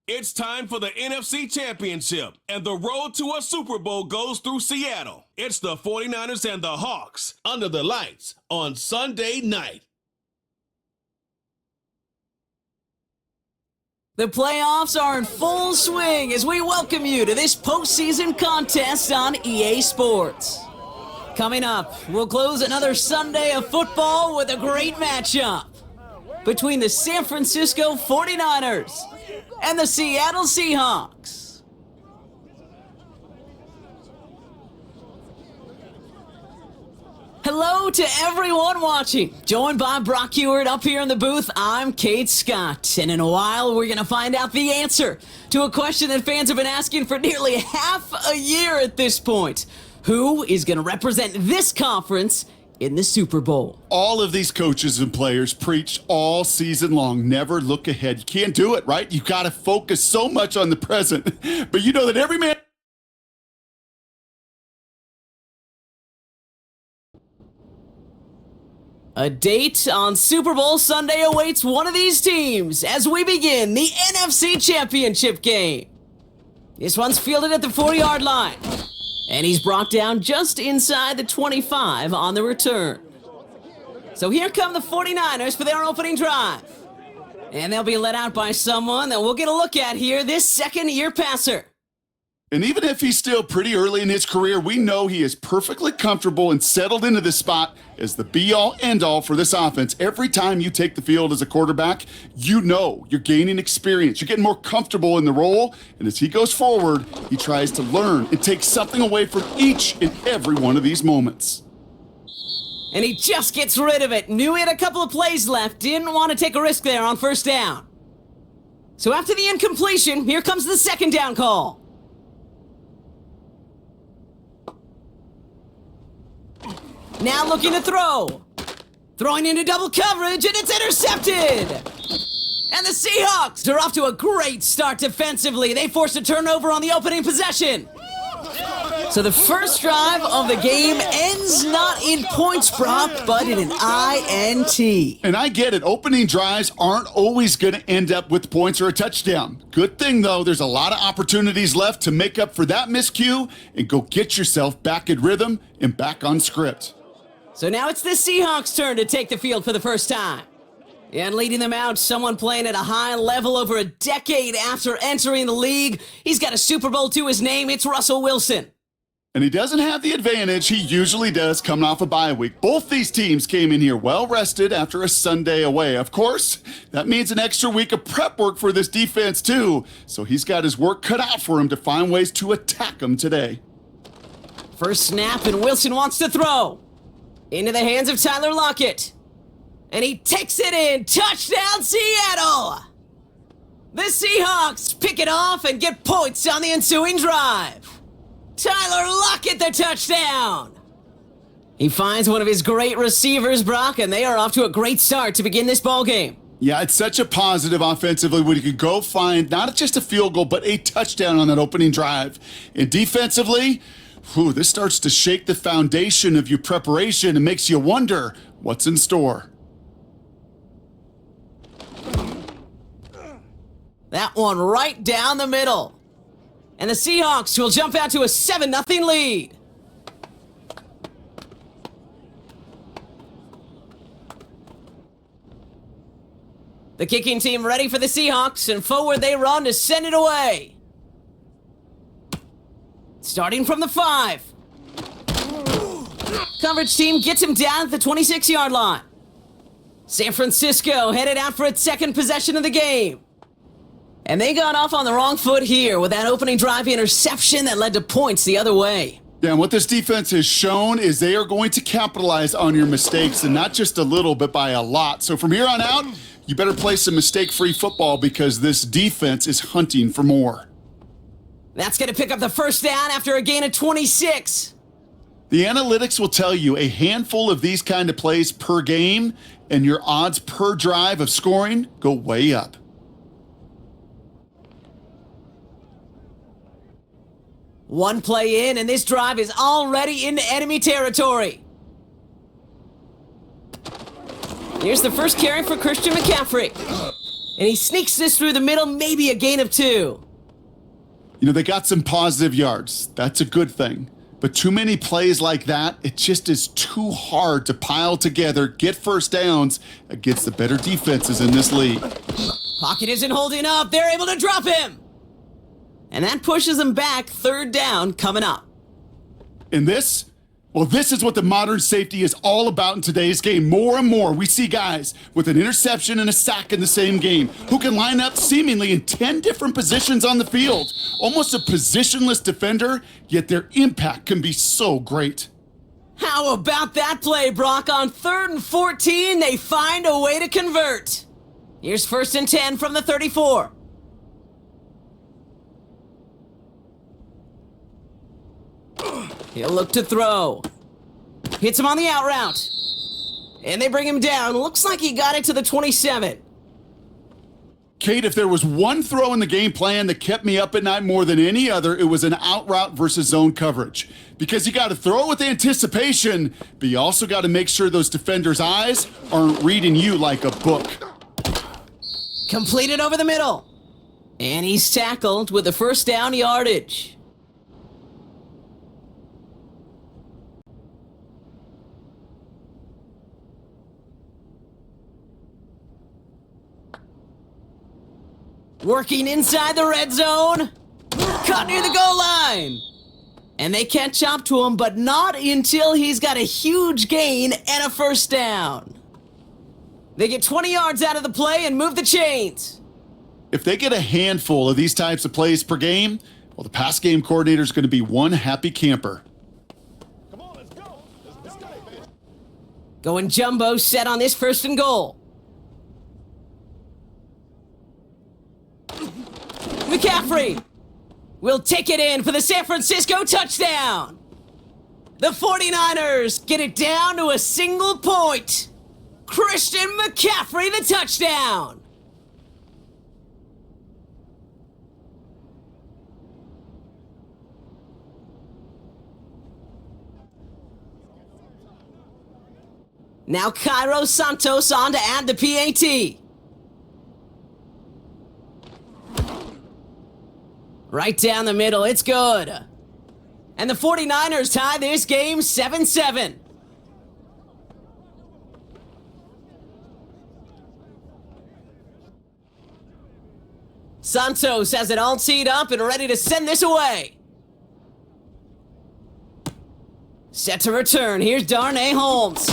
It's time for the NFC Championship, and the road to a Super Bowl goes through Seattle. It's the 49ers and the Hawks under the lights on Sunday night. The playoffs are in full swing as we welcome you to this postseason contest on EA Sports. Coming up, we'll close another Sunday of football with a great matchup between the San Francisco 49ers and the Seattle Seahawks. Hello to everyone watching. Joined by Brock Ewart up here in the booth, I'm Kate Scott. And in a while, we're going to find out the answer to a question that fans have been asking for nearly half a year at this point. Who is going to represent this conference in the Super Bowl? All of these coaches and players preach all season long, never look ahead. You can't do it, right? You got to focus so much on the present. But you know that every man... A date on Super Bowl Sunday awaits one of these teams as we begin the NFC Championship game. This one's fielded at the 40-yard line, and he's brought down just inside the 25 on the return. So here come the 49ers for their opening drive. And they'll be led out by someone that we'll get a look at here, this second-year passer. And even if he's still pretty early in his career, we know he is perfectly comfortable and settled into this spot as the be-all, end-all for this offense. Every time you take the field as a quarterback, you know you're gaining experience. You're getting more comfortable in the role. And as he goes forward, he tries to learn and take something away from each and every one of these moments. And he just gets rid of it. Knew he had a couple of plays left. Didn't want to take a risk there on first down. So after the incompletion, here comes the second down call. Now looking to throw. Throwing into double coverage, and it's intercepted! And the Seahawks are off to a great start defensively. They forced a turnover on the opening possession. So the first drive of the game ends not in points, Brock, but in an INT. And I get it. Opening drives aren't always going to end up with points or a touchdown. Good thing, though, there's a lot of opportunities left to make up for that miscue and go get yourself back in rhythm and back on script. So now it's the Seahawks' turn to take the field for the first time. And leading them out, someone playing at a high level over a decade after entering the league. He's got a Super Bowl to his name. It's Russell Wilson. And he doesn't have the advantage he usually does coming off a bye week. Both these teams came in here well rested after a Sunday away. Of course, that means an extra week of prep work for this defense too. So he's got his work cut out for him to find ways to attack them today. First snap, and Wilson wants to throw. Into the hands of Tyler Lockett. And he takes it in. Touchdown, Seattle! The Seahawks pick it off and get points on the ensuing drive. Tyler Lockett, the touchdown! He finds one of his great receivers, Brock, and they are off to a great start to begin this ballgame. Yeah, it's such a positive offensively when you can go find not just a field goal, but a touchdown on that opening drive. And defensively, this starts to shake the foundation of your preparation and makes you wonder what's in store. That one right down the middle. And the Seahawks will jump out to a 7-0 lead. The kicking team ready for the Seahawks, and forward they run to send it away. Starting from the 5. Coverage team gets him down at the 26-yard line. San Francisco headed out for its second possession of the game. And they got off on the wrong foot here with that opening drive interception that led to points the other way. Yeah, and what this defense has shown is they are going to capitalize on your mistakes, and not just a little, but by a lot. So from here on out, you better play some mistake-free football because this defense is hunting for more. That's going to pick up the first down after a gain of 26. The analytics will tell you a handful of these kind of plays per game, and your odds per drive of scoring go way up. One play in, and this drive is already into enemy territory. Here's the first carry for Christian McCaffrey. And he sneaks this through the middle, maybe a gain of 2. They got some positive yards. That's a good thing. But too many plays like that, it just is too hard to pile together, get first downs against the better defenses in this league. Pocket isn't holding up. They're able to drop him. And that pushes them back. 3rd down coming up. And this? Well, this is what the modern safety is all about in today's game. More and more, we see guys with an interception and a sack in the same game who can line up seemingly in 10 different positions on the field. Almost a positionless defender, yet their impact can be so great. How about that play, Brock? On 3rd and 14, they find a way to convert. Here's 1st and 10 from the 34. He'll look to throw. Hits him on the out route. And they bring him down. Looks like he got it to the 27. Kate, if there was one throw in the game plan that kept me up at night more than any other, it was an out route versus zone coverage. Because you got to throw with anticipation, but you also got to make sure those defenders' eyes aren't reading you like a book. Completed over the middle. And he's tackled with the 1st down yardage. Working inside the red zone. Caught near the goal line. And they catch up to him, but not until he's got a huge gain and a 1st down. They get 20 yards out of the play and move the chains. If they get a handful of these types of plays per game, well, the pass game coordinator is going to be one happy camper. Come on, let's go. Let's go, man. Going jumbo set on this 1st and goal. McCaffrey will take it in for the San Francisco touchdown. The 49ers get it down to a single point. Christian McCaffrey, the touchdown. Now Cairo Santos on to add the PAT. Right down the middle, it's good. And the 49ers tie this game 7-7. Santos has it all teed up and ready to send this away. Set to return, here's Darnay Holmes.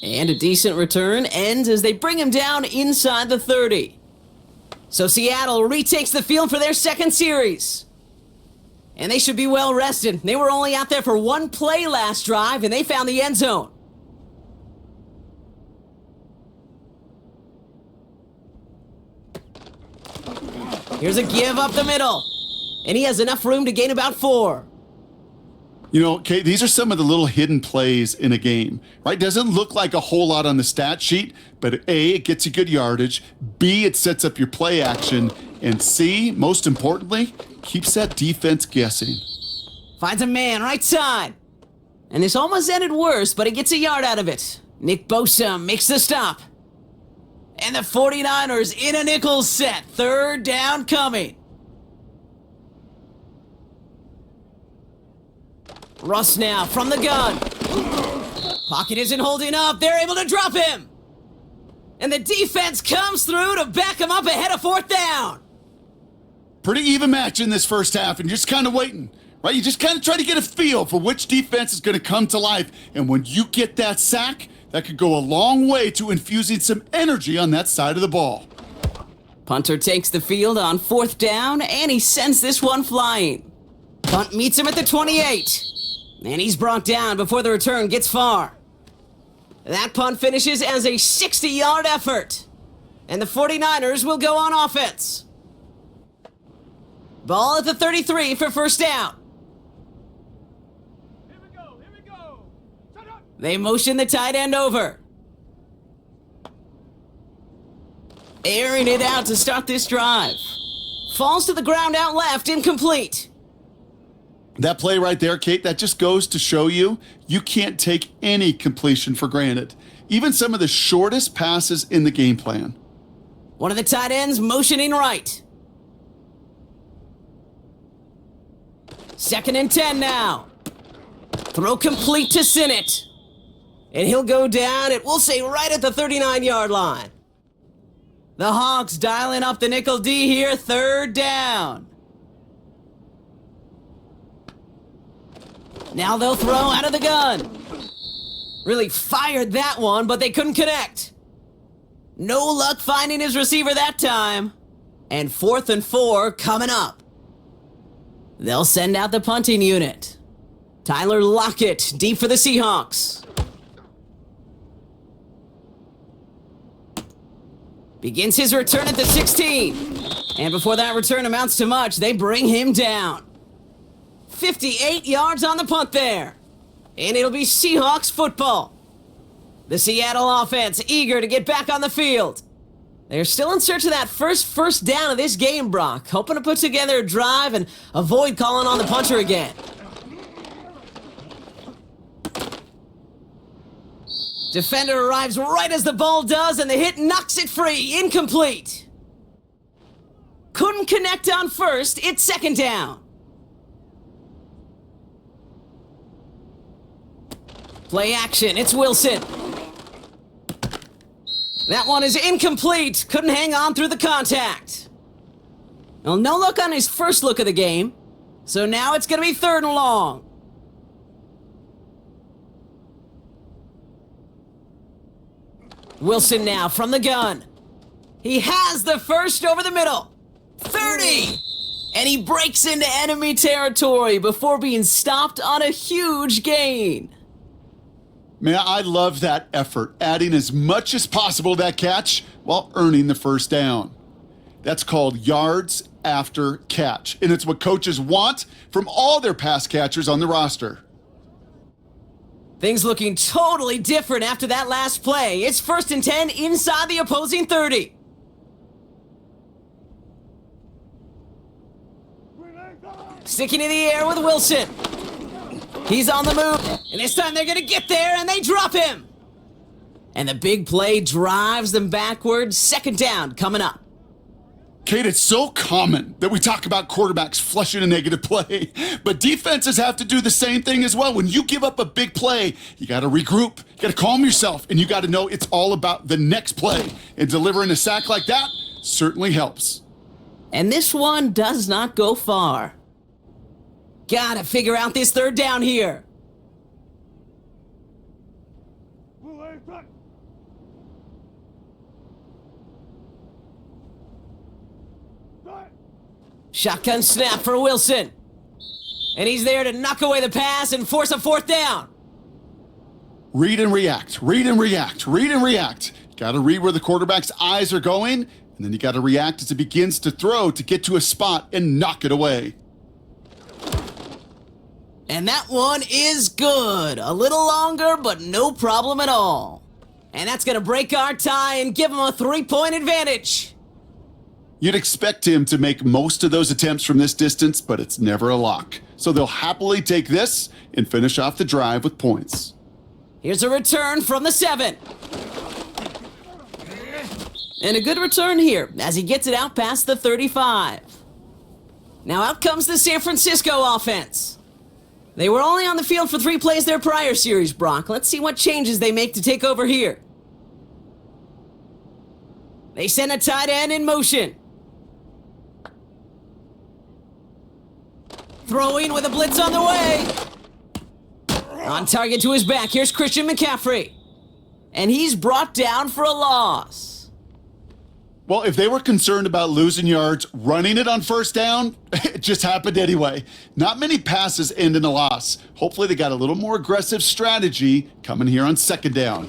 And a decent return ends as they bring him down inside the 30. So Seattle retakes the field for their 2nd series. And they should be well rested. They were only out there for 1 play last drive, and they found the end zone. Here's a give up the middle. And he has enough room to gain about 4. Kate, these are some of the little hidden plays in a game, right? Doesn't look like a whole lot on the stat sheet, but A, it gets you good yardage, B, it sets up your play action, and C, most importantly, keeps that defense guessing. Finds a man right side. And this almost ended worse, but he gets a yard out of it. Nick Bosa makes the stop. And the 49ers in a nickel set. 3rd down coming. Russ now from the gun. Pocket isn't holding up. They're able to drop him. And the defense comes through to back him up ahead of 4th down. Pretty even match in this first half, and you're just kind of waiting, right? You just kind of try to get a feel for which defense is going to come to life. And when you get that sack, that could go a long way to infusing some energy on that side of the ball. Punter takes the field on 4th down, and he sends this one flying. Punt meets him at the 28. And he's brought down before the return gets far. That punt finishes as a 60-yard effort. And the 49ers will go on offense. Ball at the 33 for 1st down. Here we go. Shut up. They motion the tight end over. Airing it out to start this drive. Falls to the ground out left, incomplete. That play right there, Kate, that just goes to show you can't take any completion for granted. Even some of the shortest passes in the game plan. One of the tight ends motioning right. 2nd and 10 now. Throw complete to Sinnott. And he'll go down, we'll say right at the 39-yard line. The Hawks dialing up the nickel D here, 3rd down. Now they'll throw out of the gun. Really fired that one, but they couldn't connect. No luck finding his receiver that time. And 4th and 4 coming up. They'll send out the punting unit. Tyler Lockett, deep for the Seahawks. Begins his return at the 16. And before that return amounts to much, they bring him down. 58 yards on the punt there. And it'll be Seahawks football. The Seattle offense eager to get back on the field. They're still in search of that first down of this game, Brock. Hoping to put together a drive and avoid calling on the punter again. Defender arrives right as the ball does, and the hit knocks it free. Incomplete. Couldn't connect on first. It's 2nd down. Play action. It's Wilson. That one is incomplete. Couldn't hang on through the contact. Well, no look on his first look of the game. So now it's going to be 3rd and long. Wilson now from the gun. He has the first over the middle. 30! And he breaks into enemy territory before being stopped on a huge gain. Man, I love that effort, adding as much as possible to that catch while earning the 1st down. That's called yards after catch, and it's what coaches want from all their pass catchers on the roster. Things looking totally different after that last play. It's 1st and 10 inside the opposing 30. Sticking in the air with Wilson. He's on the move, and this time they're going to get there, and they drop him. And the big play drives them backwards. 2nd down coming up. Kate, it's so common that we talk about quarterbacks flushing a negative play, but defenses have to do the same thing as well. When you give up a big play, you got to regroup, you got to calm yourself, and you got to know it's all about the next play. And delivering a sack like that certainly helps. And this one does not go far. Gotta figure out this 3rd down here. Shotgun snap for Wilson. And he's there to knock away the pass and force a 4th down. Read and react, read and react, read and react. Got to read where the quarterback's eyes are going, and then you got to react as it begins to throw to get to a spot and knock it away. And that one is good. A little longer, but no problem at all. And that's going to break our tie and give them a 3-point advantage. You'd expect him to make most of those attempts from this distance, but it's never a lock. So they'll happily take this and finish off the drive with points. Here's a return from the 7. And a good return here as he gets it out past the 35. Now out comes the San Francisco offense. They were only on the field for 3 plays their prior series, Brock. Let's see what changes they make to take over here. They send a tight end in motion. Throwing with a blitz on the way. On target to his back, here's Christian McCaffrey. And he's brought down for a loss. Well, if they were concerned about losing yards, running it on 1st down, it just happened anyway. Not many passes end in a loss. Hopefully they got a little more aggressive strategy coming here on 2nd down.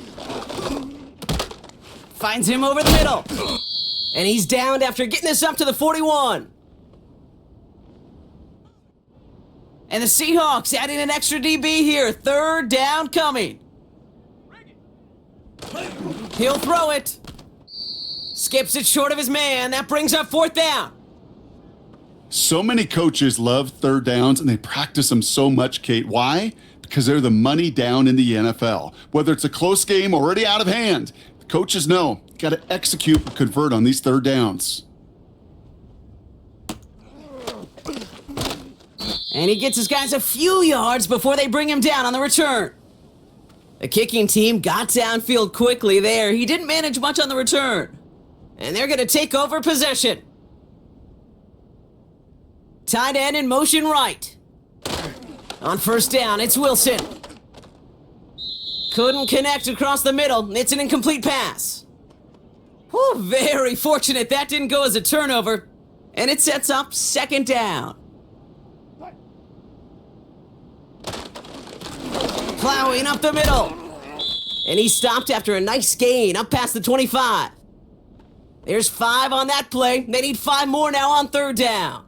Finds him over the middle. And he's downed after getting this up to the 41. And the Seahawks adding an extra DB here. 3rd down coming. He'll throw it. Skips it short of his man. That brings up 4th down. So many coaches love 3rd downs, and they practice them so much, Kate. Why? Because they're the money down in the NFL. Whether it's a close game already out of hand, the coaches know, Got to execute and convert on these third downs. And he gets his guys a few yards before they bring him down on the return. The kicking team got downfield quickly there. He didn't manage much on the return. And they're going to take over possession. Tight end in motion right. On first down, it's Wilson. Couldn't connect across the middle. It's an incomplete pass. Whew, very fortunate that didn't go as a turnover. And it sets up second down. Plowing up the middle. And he stopped after a nice gain up past the 25. There's 5 on that play. They need 5 more now on third down.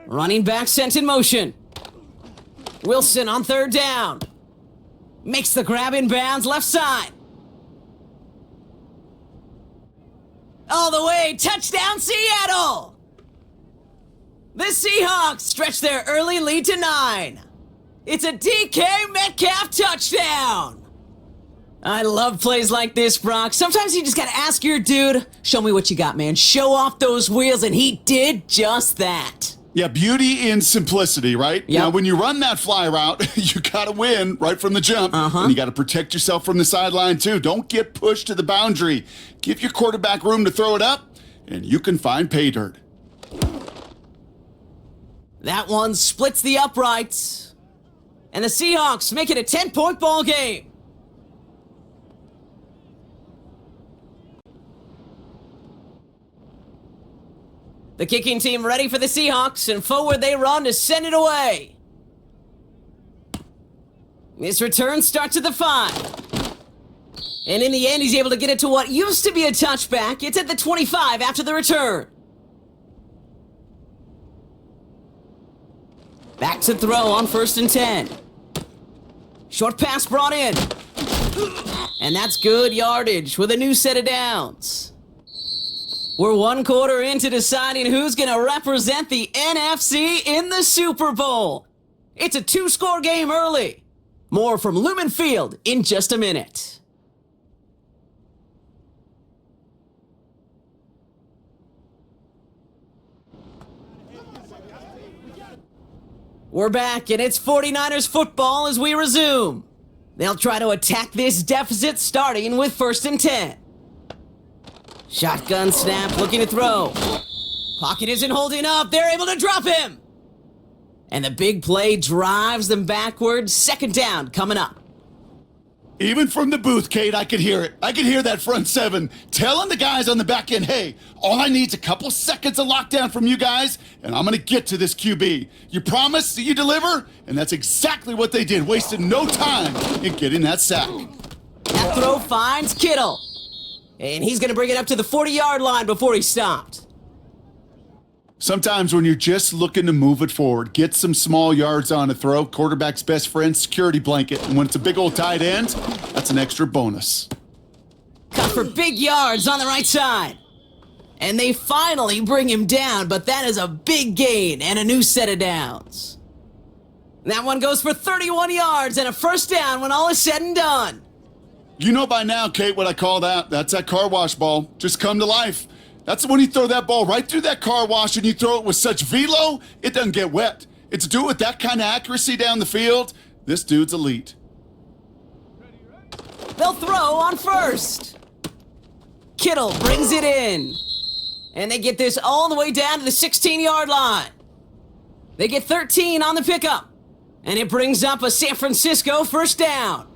Running back sent in motion. Wilson on third down. Makes the grab in bounds left side. All the way, touchdown Seattle! The Seahawks stretch their early lead to 9. It's a DK Metcalf touchdown! I love plays like this, Brock. Sometimes you just gotta ask your dude, show me what you got, man. Show off those wheels, and he did just that. Yeah, beauty in simplicity, right? Yep. Now, when you run that fly route, you gotta win right from the jump. And you gotta protect yourself from the sideline, too. Don't get pushed to the boundary. Give your quarterback room to throw it up, and you can find pay dirt. That one splits the uprights. And the Seahawks make it a 10-point ball game. The kicking team ready for the Seahawks, and forward they run to send it away. This return starts at the 5. And in the end, he's able to get it to what used to be a touchback. It's at the 25 after the return. Back to throw on first and 10. Short pass brought in. And that's good yardage with a new set of downs. We're 1 quarter into deciding who's going to represent the NFC in the Super Bowl. It's a 2-score game early. More from Lumen Field in just a minute. We're back, and it's 49ers football as we resume. They'll try to attack this deficit starting with first and 10. Shotgun snap, looking to throw. Pocket isn't holding up. They're able to drop him. And the big play drives them backwards. Second down coming up. Even from the booth, Kate, I could hear it. I could hear that front 7 telling the guys on the back end, hey, all I need is a couple seconds of lockdown from you guys, and I'm going to get to this QB. You promise that you deliver? And that's exactly what they did, wasted no time in getting that sack. That throw finds Kittle. And he's going to bring it up to the 40-yard line before he stopped. Sometimes when you're just looking to move it forward, get some small yards on a throw, quarterback's best friend, security blanket. And when it's a big old tight end, that's an extra bonus. Cut for big yards on the right side. And they finally bring him down, but that is a big gain and a new set of downs. That one goes for 31 yards and a first down when all is said and done. You know by now, Kate, what I call that. That's that car wash ball. Just come to life. That's when you throw that ball right through that car wash and you throw it with such velo, it doesn't get wet. It's do it with that kind of accuracy down the field. This dude's elite. They'll throw on first. Kittle brings it in. And they get this all the way down to the 16-yard line. They get 13 on the pickup. And it brings up a San Francisco first down.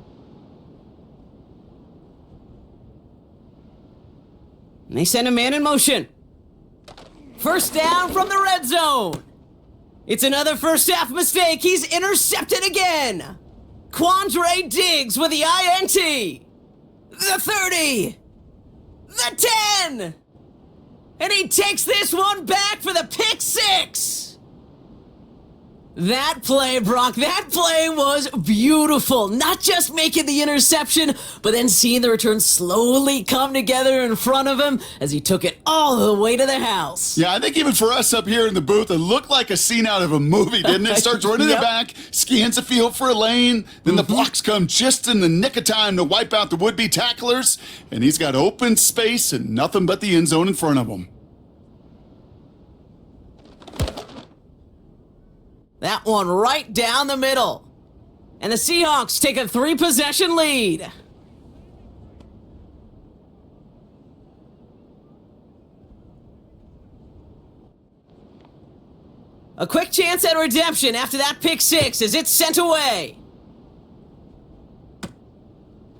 And they send a man in motion. First down from the red zone. It's another first half mistake. He's intercepted again. Quandre Diggs with the INT. The 30. The 10. And he takes this one back for the pick 6. That play, Brock, that play was beautiful. Not just making the interception, but then seeing the return slowly come together in front of him as he took it all the way to the house. Yeah, I think even for us up here in the booth, it looked like a scene out of a movie, didn't it? Starts running Yep. the back, scans the field for a lane, then the blocks come just in the nick of time to wipe out the would-be tacklers, and he's got open space and nothing but the end zone in front of him. That one right down the middle. And the Seahawks take a 3-possession lead. A quick chance at redemption after that pick six as it's sent away.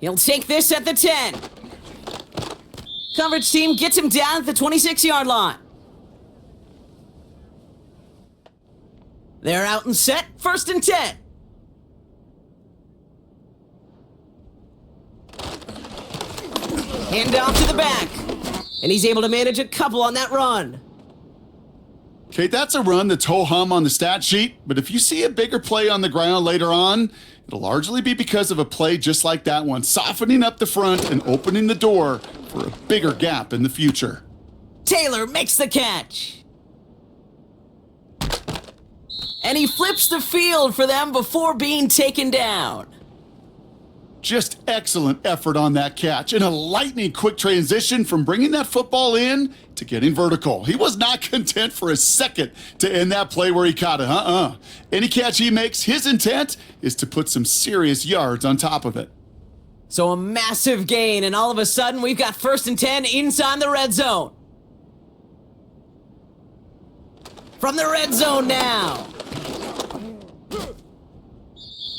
He'll take this at the 10. Coverage team gets him down at the 26-yard line. They're out and set, 1st and 10. Hand off to the back. And he's able to manage a couple on that run. Okay, that's a run that's ho-hum on the stat sheet, but if you see a bigger play on the ground later on, it'll largely be because of a play just like that one, softening up the front and opening the door for a bigger gap in the future. Taylor makes the catch. And he flips the field for them before being taken down. Just excellent effort on that catch and a lightning quick transition from bringing that football in to getting vertical. He was not content for a second to end that play where he caught it. Any catch he makes, his intent is to put some serious yards on top of it. So a massive gain, and all of a sudden we've got 1st and 10 inside the red zone. From the red zone now.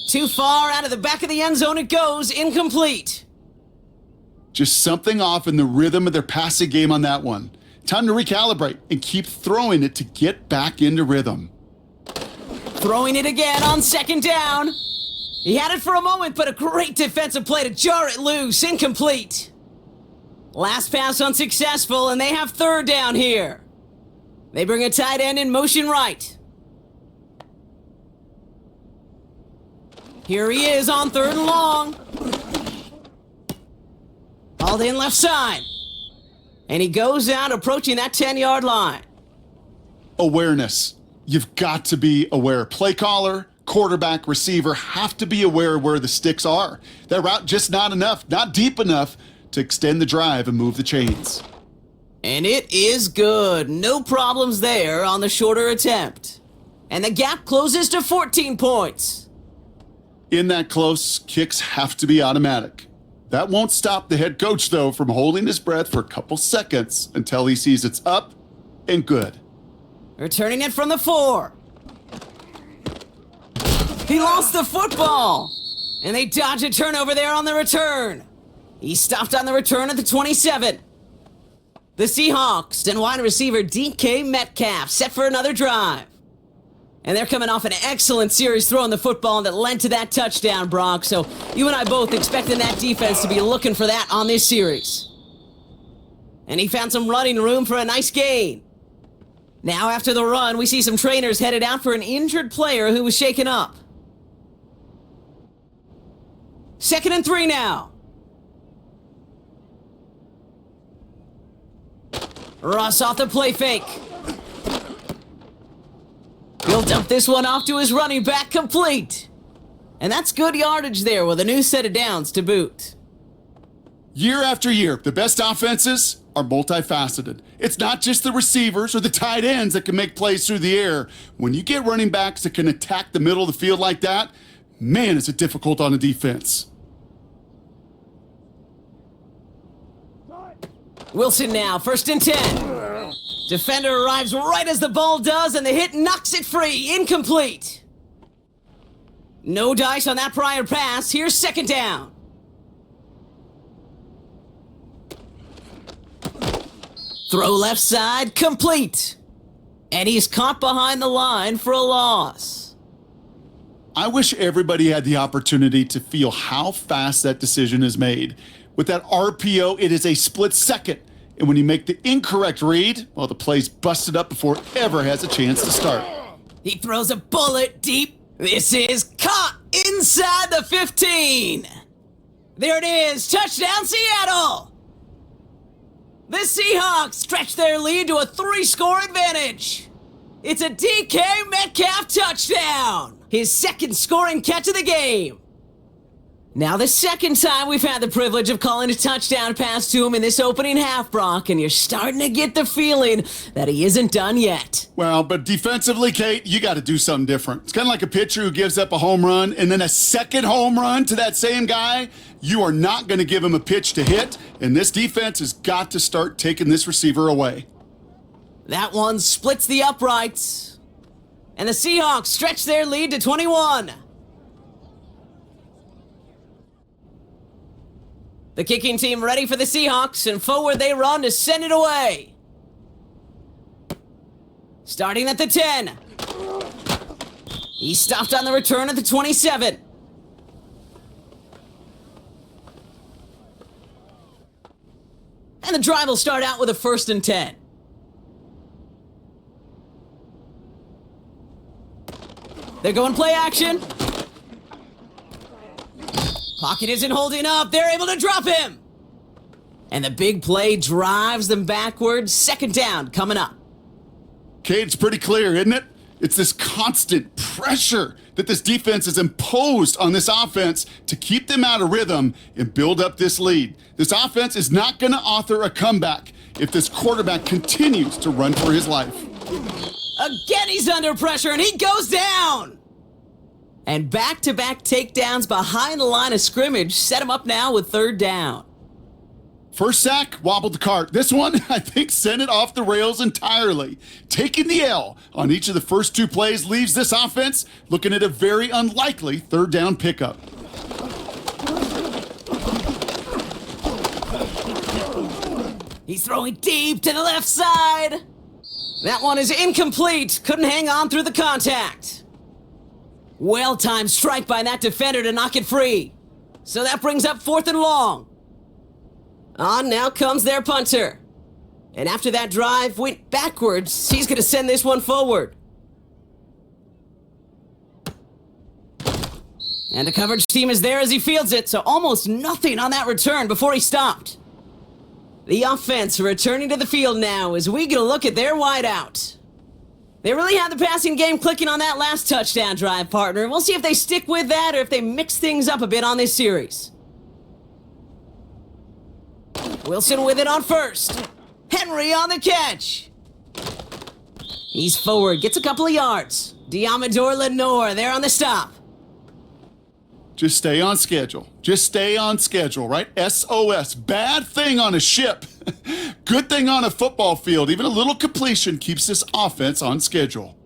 Too far out of the back of the end zone it goes, incomplete. Just something off in the rhythm of their passing game on that one. Time to recalibrate and keep throwing it to get back into rhythm. Throwing it again on 2nd down. He had it for a moment, but a great defensive play to jar it loose, incomplete. Last pass unsuccessful, and they have 3rd down here. They bring a tight end in motion right. Here he is on 3rd and long. Hauled in left side. And he goes out approaching that 10-yard line. Awareness. You've got to be aware. Play caller, quarterback, receiver have to be aware of where the sticks are. That route just not enough, not deep enough to extend the drive and move the chains. And it is good. No problems there on the shorter attempt. And the gap closes to 14 points. In that close, kicks have to be automatic. That won't stop the head coach, though, from holding his breath for a couple seconds until he sees it's up and good. Returning it from the 4. He lost the football. And they dodge a turnover there on the return. He stopped on the return at the 27. The Seahawks and wide receiver DK Metcalf set for another drive. And they're coming off an excellent series throwing the football that led to that touchdown, Brock. So you and I both expecting that defense to be looking for that on this series. And he found some running room for a nice gain. Now after the run, we see some trainers headed out for an injured player who was shaken up. 2nd and 3 now. Russ off the play fake. He'll dump this one off to his running back, complete. And that's good yardage there with a new set of downs to boot. Year after year, the best offenses are multifaceted. It's not just the receivers or the tight ends that can make plays through the air. When you get running backs that can attack the middle of the field like that, man, is it difficult on a defense. Wilson now, 1st and 10. Defender arrives right as the ball does, and the hit knocks it free. Incomplete. No dice on that prior pass. Here's 2nd down. Throw left side, complete. And he's caught behind the line for a loss. I wish everybody had the opportunity to feel how fast that decision is made. With that RPO, it is a split second. And when you make the incorrect read, well, the play's busted up before it ever has a chance to start. He throws a bullet deep. This is caught inside the 15. There it is. Touchdown, Seattle. The Seahawks stretch their lead to a 3-score advantage. It's a DK Metcalf touchdown. His second scoring catch of the game. Now the second time we've had the privilege of calling a touchdown pass to him in this opening half, Brock, and you're starting to get the feeling that he isn't done yet. Well, but defensively, Kate, you got to do something different. It's kind of like a pitcher who gives up a home run and then a second home run to that same guy. You are not going to give him a pitch to hit, and this defense has got to start taking this receiver away. That one splits the uprights. And the Seahawks stretch their lead to 21. The kicking team ready for the Seahawks, and forward they run to send it away. Starting at the 10. He stopped on the return at the 27. And the drive will start out with a 1st and 10. They're going play action. Pocket isn't holding up. They're able to drop him. And the big play drives them backwards. 2nd down coming up. Kate, it's pretty clear, isn't it? It's this constant pressure that this defense has imposed on this offense to keep them out of rhythm and build up this lead. This offense is not going to author a comeback if this quarterback continues to run for his life. Again, he's under pressure, and he goes down. And back-to-back takedowns behind the line of scrimmage set him up now with 3rd down. First sack, wobbled the cart. This one, I think, sent it off the rails entirely. Taking the L on each of the first 2 plays leaves this offense looking at a very unlikely 3rd down pickup. He's throwing deep to the left side. That one is incomplete. Couldn't hang on through the contact. Well-timed strike by that defender to knock it free. So that brings up 4th and long. On now comes their punter. And after that drive went backwards, he's going to send this one forward. And the coverage team is there as he fields it, so almost nothing on that return before he stopped. The offense returning to the field now as we get a look at their wideout. They really had the passing game clicking on that last touchdown drive, partner. We'll see if they stick with that or if they mix things up a bit on this series. Wilson with it on first. Henry on the catch. He's forward, gets a couple of yards. Diamador Lenore there on the stop. Just stay on schedule. Just stay on schedule, right? SOS. Bad thing on a ship. Good thing on a football field. Even a little completion keeps this offense on schedule.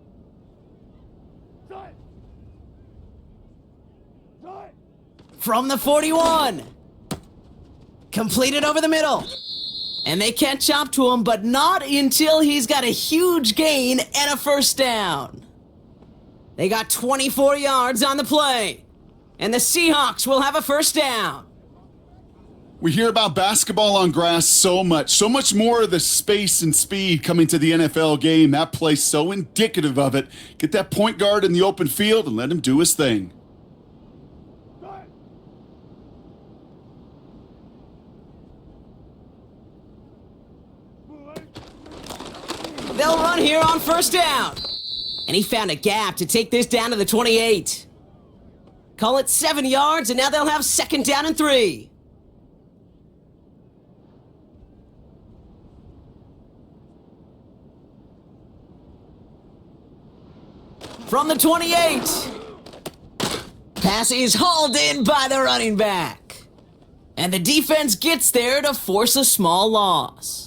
From the 41. Completed over the middle. And they catch up to him, but not until he's got a huge gain and a 1st down. They got 24 yards on the play. And the Seahawks will have a 1st down. We hear about basketball on grass so much more of the space and speed coming to the NFL game. That play's so indicative of it. Get that point guard in the open field and let him do his thing. They'll run here on 1st down. And he found a gap to take this down to the 28. Call it 7 yards, and now they'll have 2nd down and 3. From the 28. Pass is hauled in by the running back. And the defense gets there to force a small loss.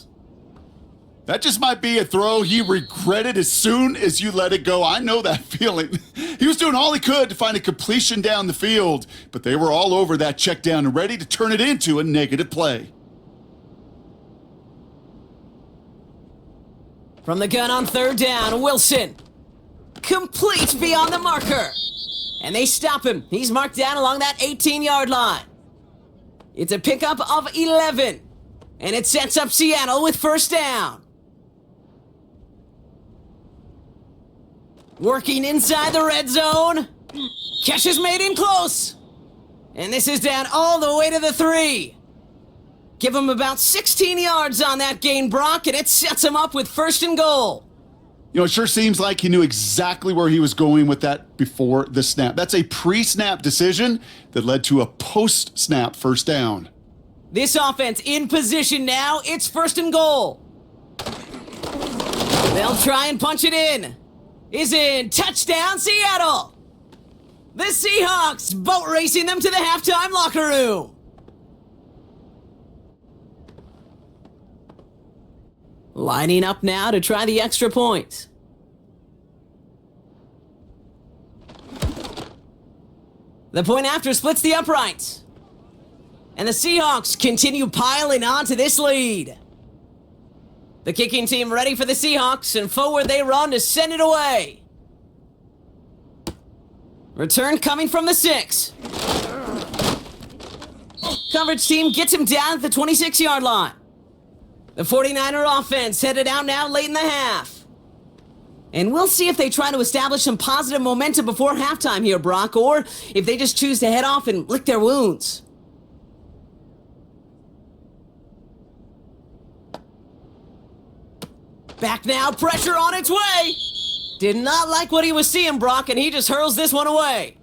That just might be a throw he regretted as soon as you let it go. I know that feeling. He was doing all he could to find a completion down the field, but they were all over that check down and ready to turn it into a negative play. From the gun on 3rd down, Wilson. Complete beyond the marker. And they stop him. He's marked down along that 18-yard line. It's a pickup of 11. And it sets up Seattle with 1st down. Working inside the red zone. Catch is made in close. And this is down all the way to the 3. Give him about 16 yards on that gain, Brock, and it sets him up with 1st and goal. You know, it sure seems like he knew exactly where he was going with that before the snap. That's a pre-snap decision that led to a post-snap 1st down. This offense in position now. It's 1st and goal. They'll try and punch it in. Is in. Touchdown, Seattle. The Seahawks boat racing them to the halftime locker room. Lining up now to try the extra point. The point after splits the uprights. And the Seahawks continue piling onto this lead. The kicking team ready for the Seahawks, and forward they run to send it away. Return coming from the 6. Coverage team gets him down at the 26-yard line. The 49er offense headed out now late in the half. And we'll see if they try to establish some positive momentum before halftime here, Brock, or if they just choose to head off and lick their wounds. Back now, pressure on its way. Did not like what he was seeing, Brock, and he just hurls this one away.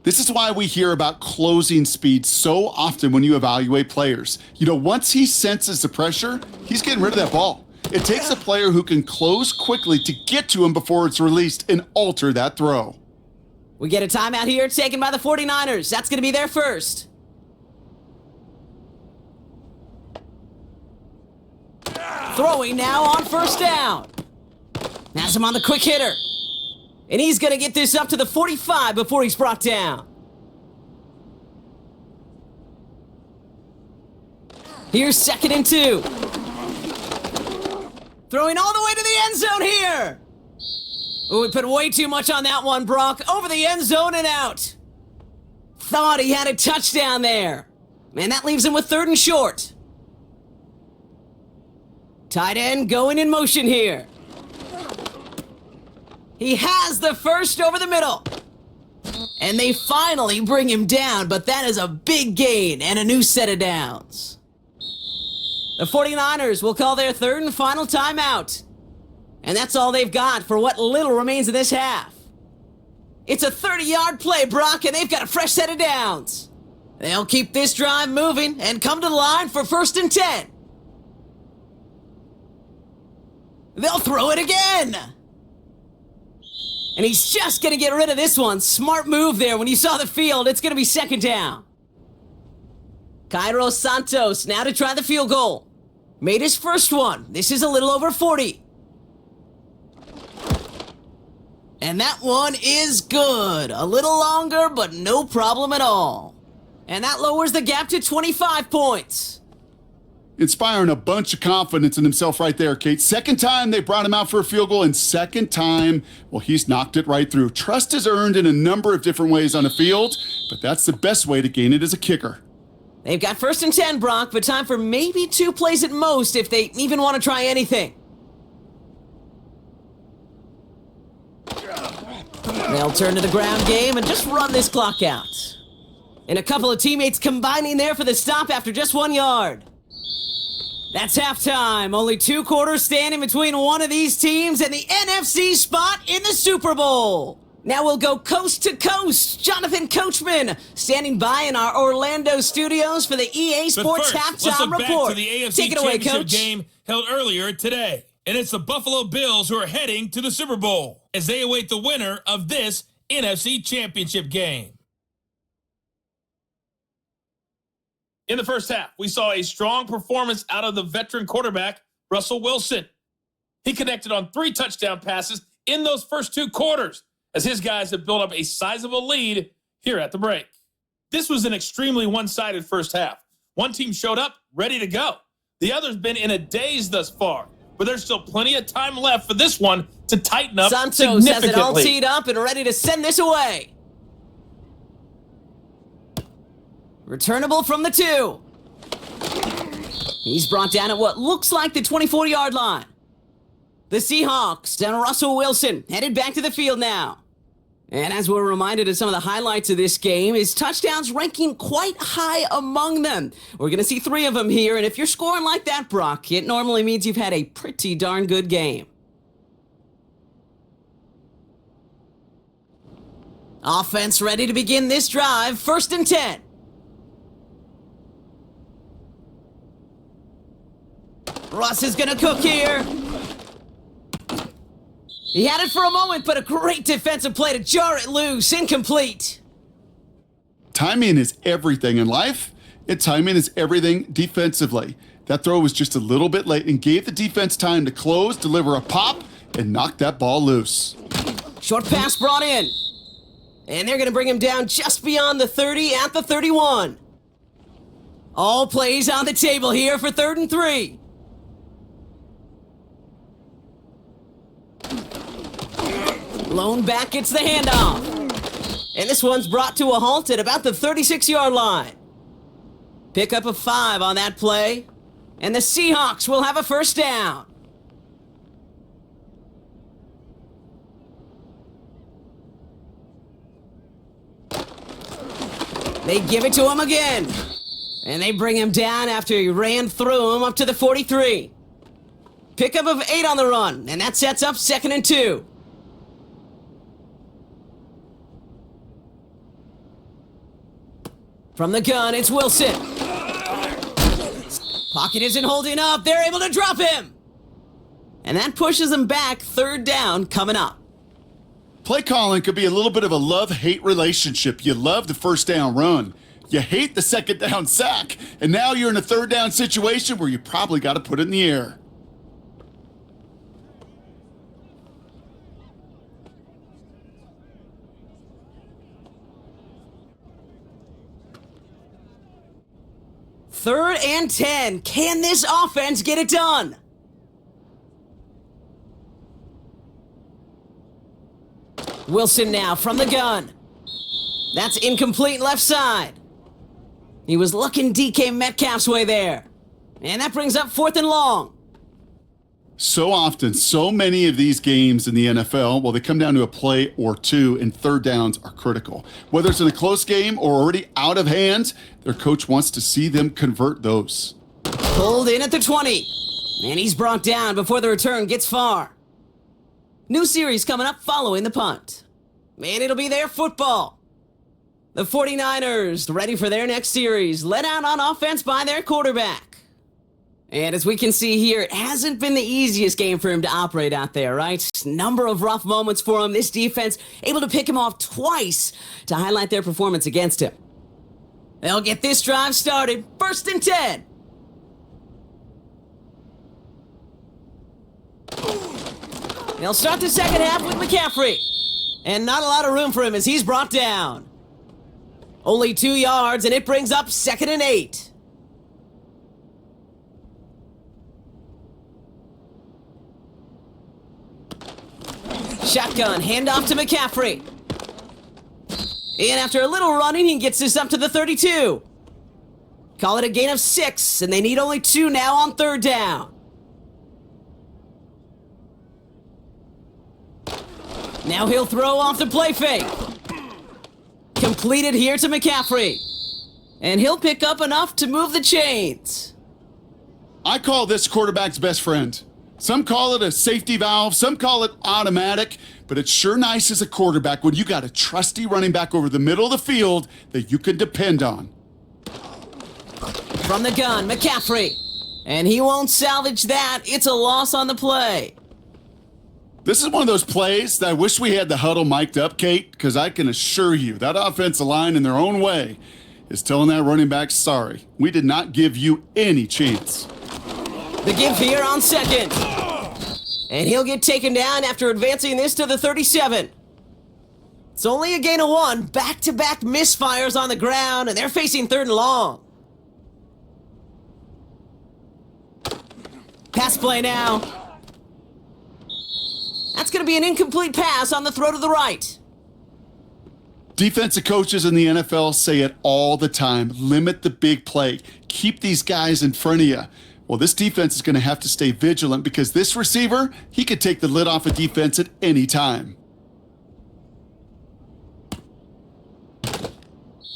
This is why we hear about closing speed so often when you evaluate players. You know, once he senses the pressure, he's getting rid of that ball. It takes a player who can close quickly to get to him before it's released and alter that throw. We get a timeout here taken by the 49ers. That's going to be their first. Throwing now on 1st down. Has him on the quick hitter. And he's going to get this up to the 45 before he's brought down. Here's 2nd and 2. Throwing all the way to the end zone here. Oh, we put way too much on that one, Brock. Over the end zone and out. Thought he had a touchdown there. And that leaves him with 3rd and short. Tight end going in motion here. He has the first over the middle. And they finally bring him down, but that is a big gain and a new set of downs. The 49ers will call their 3rd and final timeout. And that's all they've got for what little remains of this half. It's a 30-yard play, Brock, and they've got a fresh set of downs. They'll keep this drive moving and come to the line for 1st and 10. They'll throw it again. And he's just going to get rid of this one. Smart move there. When you saw the field, it's going to be 2nd down. Cairo Santos now to try the field goal. Made his first one. This is a little over 40. And that one is good. A little longer, but no problem at all. And that lowers the gap to 25 points. Inspiring a bunch of confidence in himself right there, Kate. 2nd time they brought him out for a field goal, and 2nd time, well, he's knocked it right through. Trust is earned in a number of different ways on the field, but that's the best way to gain it as a kicker. They've got 1st and 10, Brock, but time for maybe 2 plays at most if they even want to try anything. They'll turn to the ground game and just run this clock out. And a couple of teammates combining there for the stop after just 1 yard. That's halftime. Only 2 quarters standing between one of these teams and the NFC spot in the Super Bowl. Now we'll go coast to coast. Jonathan Coachman standing by in our Orlando studios for the EA Sports Halftime Report. Back to the AFC Take it away, Championship Coach. game held earlier today. And it's the Buffalo Bills who are heading to the Super Bowl as they await the winner of this NFC Championship game. In the first half, we saw a strong performance out of the veteran quarterback, Russell Wilson. He connected on 3 touchdown passes in those first 2 quarters as his guys have built up a sizable lead here at the break. This was an extremely one-sided first half. One team showed up ready to go. The other's been in a daze thus far, but there's still plenty of time left for this one to tighten up Santos has it all significantly. teed up and ready to send this away. Returnable from the 2. He's brought down at what looks like the 24-yard line. The Seahawks and Russell Wilson headed back to the field now. And as we're reminded of some of the highlights of this game, his touchdowns ranking quite high among them. We're going to see 3 of them here, and if you're scoring like that, Brock, it normally means you've had a pretty darn good game. Offense ready to begin this drive, 1st and 10. Russ is going to cook here. He had it for a moment, but a great defensive play to jar it loose. Incomplete. Timing is everything in life, and timing is everything defensively. That throw was just a little bit late and gave the defense time to close, deliver a pop, and knock that ball loose. Short pass brought in. And they're going to bring him down just beyond the 30 at the 31. All plays on the table here for 3rd and 3. Lone back gets the handoff. And this one's brought to a halt at about the 36-yard line. Pick up a 5 on that play. And the Seahawks will have a 1st down. They give it to him again. And they bring him down after he ran through him up to the 43. Pickup of 8 on the run. And that sets up 2nd and 2. From the gun, it's Wilson. Pocket isn't holding up. They're able to drop him. And that pushes him back. 3rd down coming up. Play calling could be a little bit of a love-hate relationship. You love the 1st down run. You hate the 2nd down sack. And now you're in a 3rd down situation where you probably got to put it in the air. Third and 10. Can this offense get it done? Wilson now from the gun. That's incomplete left side. He was looking DK Metcalf's way there. And that brings up 4th and long. So often, so many of these games in the NFL, well, they come down to a play or 2, and 3rd downs are critical. Whether it's in a close game or already out of hand, their coach wants to see them convert those. Pulled in at the 20. And he's brought down before the return gets far. New series coming up following the punt. And it'll be their football. The 49ers ready for their next series, led out on offense by their quarterback. And as we can see here, it hasn't been the easiest game for him to operate out there, right? Number of rough moments for him. This defense able to pick him off twice to highlight their performance against him. They'll get this drive started. 1st and 10. They'll start the 2nd half with McCaffrey. And not a lot of room for him as he's brought down. Only 2 yards, and it brings up 2nd and 8. Shotgun, handoff to McCaffrey. And after a little running, he gets this up to the 32. Call it a gain of 6, and they need only 2 now on 3rd down. Now he'll throw off the play fake. Completed here to McCaffrey. And he'll pick up enough to move the chains. I call this quarterback's best friend. Some call it a safety valve, some call it automatic, but it's sure nice as a quarterback when you got a trusty running back over the middle of the field that you can depend on. From the gun, McCaffrey. And he won't salvage that. It's a loss on the play. This is one of those plays that I wish we had the huddle mic'd up, Kate, because I can assure you that offensive line in their own way is telling that running back, sorry, we did not give you any chance. The give here on 2nd. And he'll get taken down after advancing this to the 37. It's only a gain of 1. Back-to-back misfires on the ground, and they're facing 3rd and long. Pass play now. That's going to be an incomplete pass on the throw to the right. Defensive coaches in the NFL say it all the time. Limit the big play. Keep these guys in front of you. Well, this defense is going to have to stay vigilant because this receiver, he could take the lid off a defense at any time.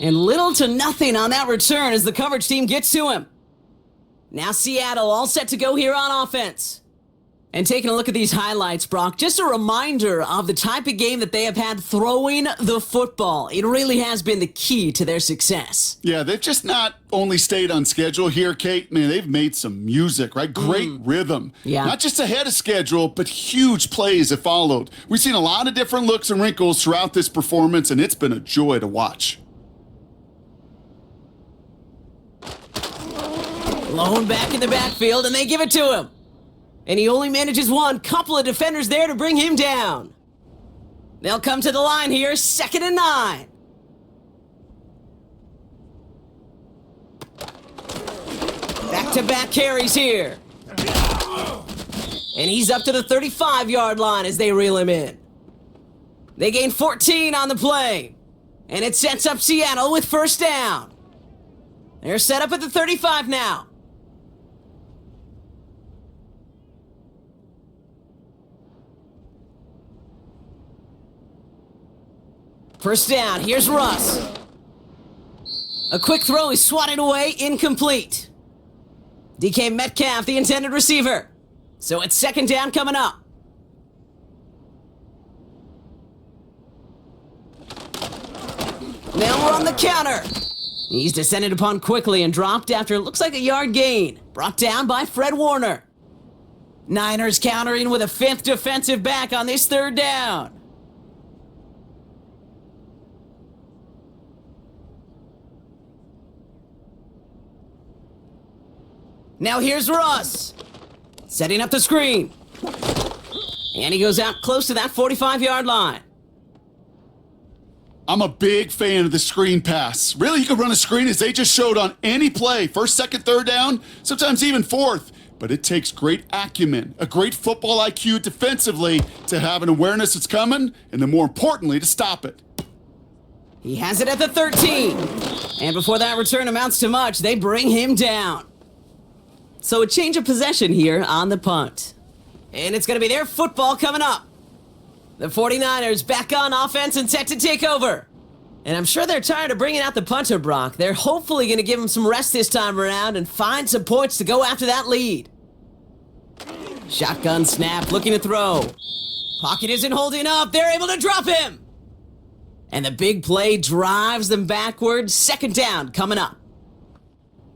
And little to nothing on that return as the coverage team gets to him. Now Seattle all set to go here on offense. And taking a look at these highlights, Brock, just a reminder of the type of game that they have had throwing the football. It really has been the key to their success. Yeah, they've just not only stayed on schedule here, Kate. Man, they've made some music, right? Great rhythm. Yeah. Not just ahead of schedule, but huge plays have followed. We've seen a lot of different looks and wrinkles throughout this performance, and it's been a joy to watch. Blown back in the backfield, and they give it to him. And he only manages one. Couple of defenders there to bring him down. They'll come to the line here, 2nd and 9. Back-to-back carries here. And he's up to the 35-yard line as they reel him in. They gain 14 on the play. And it sets up Seattle with 1st down. They're set up at the 35 now. First down, here's Russ. A quick throw is swatted away, incomplete. DK Metcalf, the intended receiver. So it's 2nd down coming up. Now we're on the counter. He's descended upon quickly and dropped after it looks like a yard gain. Brought down by Fred Warner. Niners countering with a 5th defensive back on this 3rd down. Now here's Russ. Setting up the screen. And he goes out close to that 45-yard line. I'm a big fan of the screen pass. Really, you can run a screen as they just showed on any play. 1st, 2nd, 3rd down, sometimes even 4th. But it takes great acumen, a great football IQ defensively to have an awareness it's coming, and then more importantly, to stop it. He has it at the 13. And before that return amounts to much, they bring him down. So a change of possession here on the punt. And it's going to be their football coming up. The 49ers back on offense and set to take over. And I'm sure they're tired of bringing out the punter, Brock. They're hopefully going to give him some rest this time around and find some points to go after that lead. Shotgun snap, looking to throw. Pocket isn't holding up. They're able to drop him. And the big play drives them backwards. 2nd down coming up.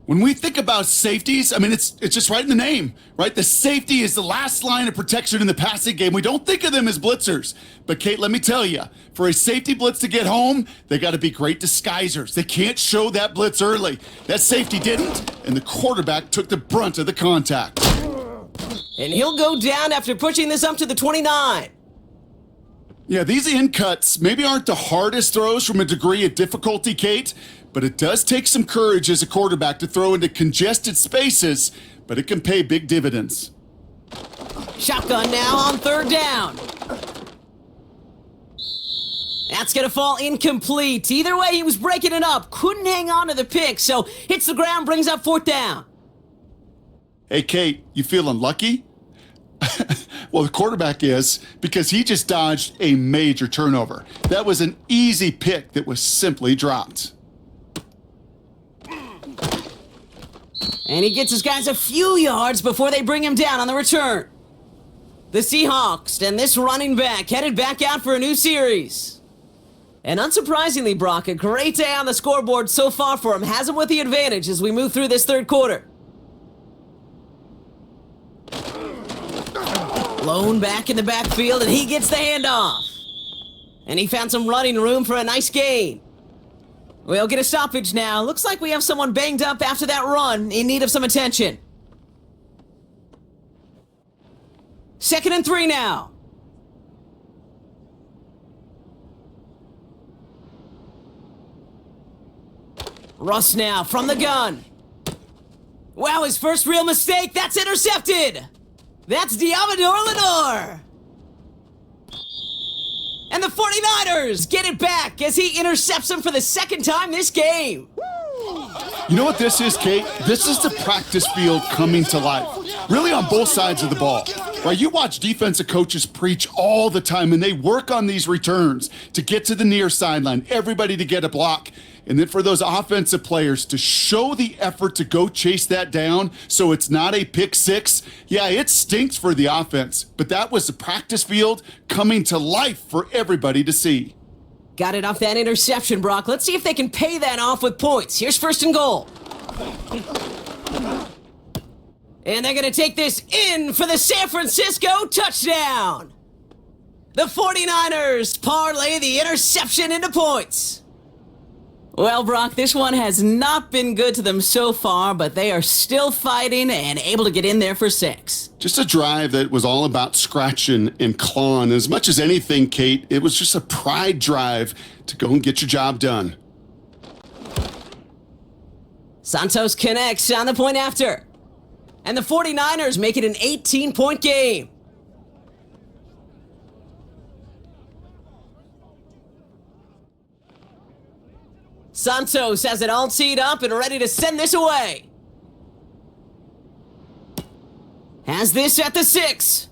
When we think about safeties, I mean, it's just right in the name, right? The safety is the last line of protection in the passing game. We don't think of them as blitzers. But, Kate, let me tell you, for a safety blitz to get home, they got to be great disguisers. They can't show that blitz early. That safety didn't, and the quarterback took the brunt of the contact. And he'll go down after pushing this up to the 29. Yeah, these in cuts maybe aren't the hardest throws from a degree of difficulty, Kate, but it does take some courage as a quarterback to throw into congested spaces, but it can pay big dividends. Shotgun now on 3rd down. That's going to fall incomplete. Either way, he was breaking it up. Couldn't hang on to the pick, so hits the ground, brings up 4th down. Hey, Kate, you feeling lucky? Well, the quarterback is, because he just dodged a major turnover. That was an easy pick that was simply dropped. And he gets his guys a few yards before they bring him down on the return. The Seahawks and this running back headed back out for a new series. And unsurprisingly, Brock, a great day on the scoreboard so far for him. Has him with the advantage as we move through this 3rd quarter. Blown back in the backfield, and he gets the handoff. And he found some running room for a nice gain. We'll get a stoppage now. Looks like we have someone banged up after that run, in need of some attention. 2nd and 3 now. Russ now from the gun. Wow, his first real mistake. That's intercepted. That's Diamador Lenore. And the 49ers get it back as he intercepts him for the 2nd time this game. You know what this is, Kate? This is the practice field coming to life, really on both sides of the ball. Right? You watch defensive coaches preach all the time, and they work on these returns to get to the near sideline, everybody to get a block. And then for those offensive players to show the effort to go chase that down so it's not a pick six. Yeah, it stinks for the offense, but that was the practice field coming to life for everybody to see. Got it off that interception, Brock. Let's see if they can pay that off with points. Here's first and goal. And they're going to take this in for the San Francisco touchdown. The 49ers parlay the interception into points. Well, Brock, this one has not been good to them so far, but they are still fighting and able to get in there for 6. Just a drive that was all about scratching and clawing. As much as anything, Kate, it was just a pride drive to go and get your job done. Santos connects on the point after. And the 49ers make it an 18-point game. Santos has it all teed up and ready to send this away. Has this at the 6.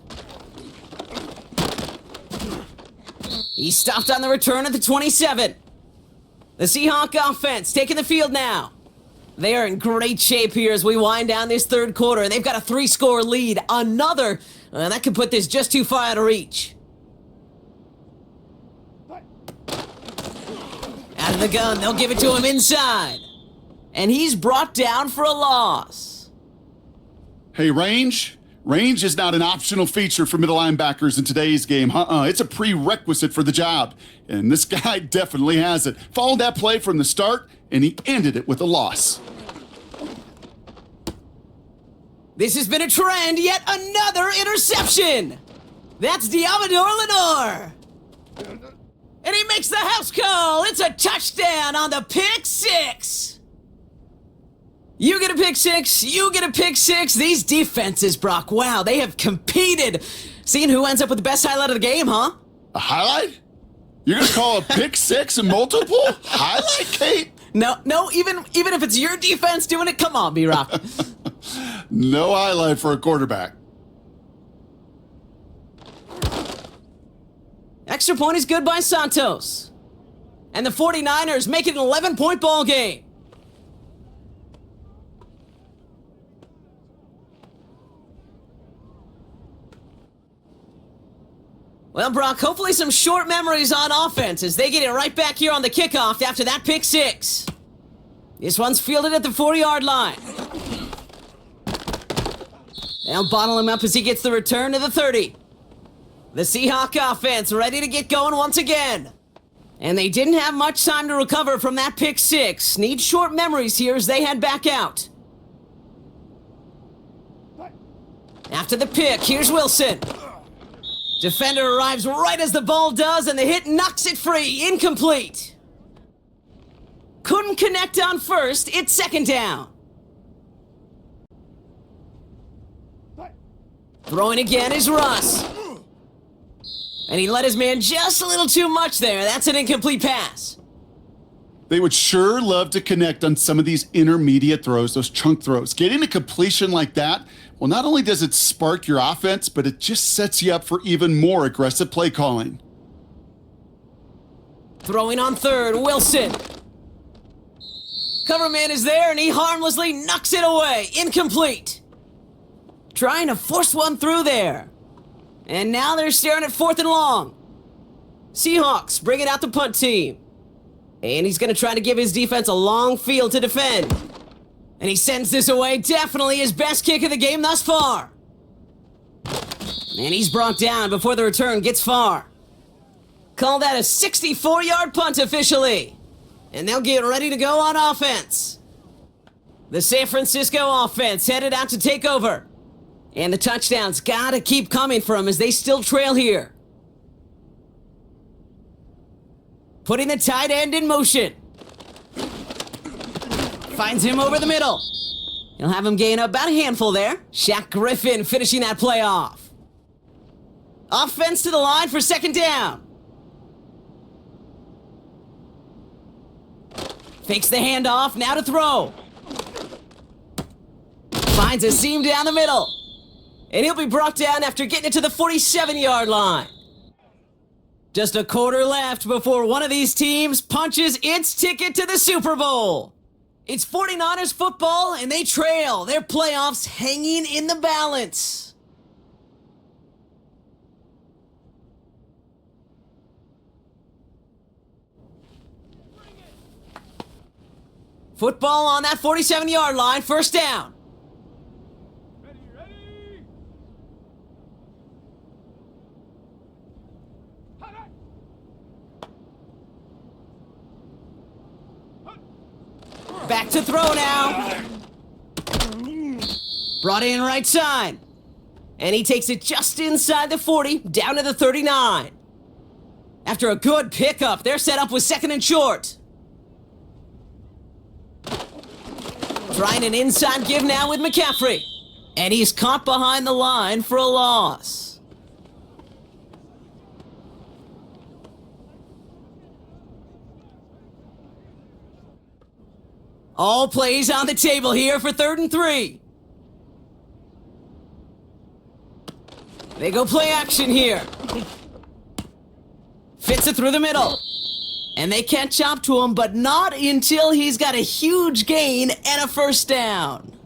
He stopped on the return at the 27. The Seahawks offense taking the field now. They are in great shape here as we wind down this third quarter. They've got a 3-score lead. Another that could put this just too far out of reach. Out of the gun, they'll give it to him inside. And he's brought down for a loss. Hey, range? Range is not an optional feature for middle linebackers in today's game. It's a prerequisite for the job. And this guy definitely has it. Followed that play from the start, and he ended it with a loss. This has been a trend, yet another interception. That's Diamador Lenore. And he makes the house call. It's a touchdown on the pick 6. You get a pick 6. You get a pick 6. These defenses, Brock, wow, they have competed. Seeing who ends up with the best highlight of the game, huh? A highlight? You're going to call a pick 6 and multiple? Highlight, Kate? No, even if it's your defense doing it, come on, B-Rock. No highlight for a quarterback. Extra point is good by Santos. And the 49ers make it an 11-point ball game. Well, Brock, hopefully some short memories on offense as they get it right back here on the kickoff after that pick 6. This one's fielded at the 4-yard line. They'll bottle him up as he gets the return to the 30. The Seahawks offense ready to get going once again. And they didn't have much time to recover from that pick 6. Need short memories here as they head back out. After the pick, here's Wilson. Defender arrives right as the ball does, and the hit knocks it free. Incomplete. Couldn't connect on first. It's second down. Throwing again is Russ. And he let his man just a little too much there. That's an incomplete pass. They would sure love to connect on some of these intermediate throws, those chunk throws. Getting a completion like that, well, not only does it spark your offense, but it just sets you up for even more aggressive play calling. Throwing on third, Wilson. Cover man is there, and he harmlessly knocks it away. Incomplete. Trying to force one through there. And now they're staring at 4th and long. Seahawks bringing out the punt team. And he's going to try to give his defense a long field to defend. And he sends this away. Definitely his best kick of the game thus far. And he's brought down before the return gets far. Call that a 64-yard punt officially. And they'll get ready to go on offense. The San Francisco offense headed out to take over. And the touchdowns gotta keep coming for them as they still trail here. Putting the tight end in motion. Finds him over the middle. He'll have him gain about a handful there. Shaq Griffin finishing that play off. Offense to the line for second down. Fakes the handoff, now to throw. Finds a seam down the middle. And he'll be brought down after getting it to the 47-yard line. Just a quarter left before one of these teams punches its ticket to the Super Bowl. It's 49ers football, and they trail. Their playoffs hanging in the balance. Football on that 47-yard line, first down. Ready, ready. Hot, hot. Back to throw now. Brought in right side. And he takes it just inside the 40, down to the 39. After a good pickup, they're set up with second and short. Trying an inside give now with McCaffrey. And he's caught behind the line for a loss. All plays on the table here for 3rd and 3. They go play action here. Fits it through the middle. And they catch up to him, but not until he's got a huge gain and a first down.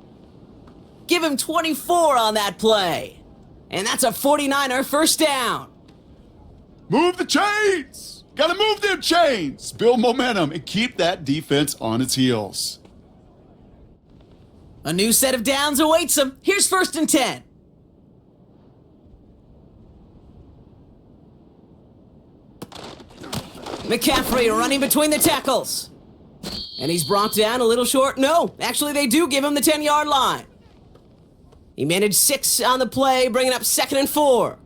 Give him 24 on that play. And that's a 49er first down. Move the chains! Gotta move them chains! Build momentum and keep that defense on its heels. A new set of downs awaits him. Here's 1st and 10. McCaffrey running between the tackles. And he's brought down a little short. No, actually they do give him the 10-yard line. He managed 6 on the play, bringing up 2nd and 4.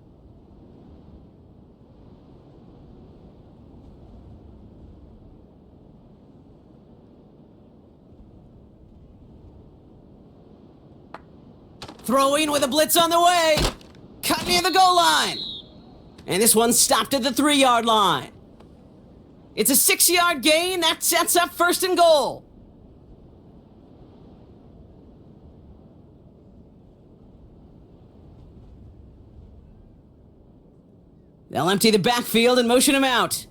Throwing with a blitz on the way. Cut near the goal line. And this one stopped at the 3-yard line. It's a 6-yard gain. That sets up 1st and goal. They'll empty the backfield and motion him out.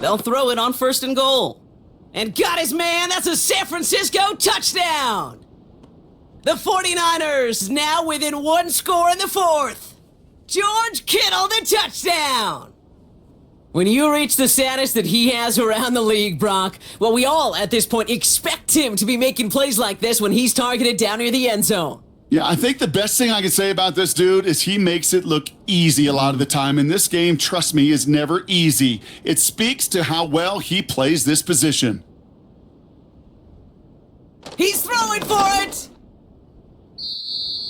They'll throw it on 1st and goal. And got his man. That's a San Francisco touchdown. The 49ers now within 1 score in the 4th. George Kittle, the touchdown. When you reach the status that he has around the league, Brock, well, we all at this point expect him to be making plays like this when he's targeted down near the end zone. Yeah, I think the best thing I can say about this dude is he makes it look easy a lot of the time. And this game, trust me, is never easy. It speaks to how well he plays this position. He's throwing for it!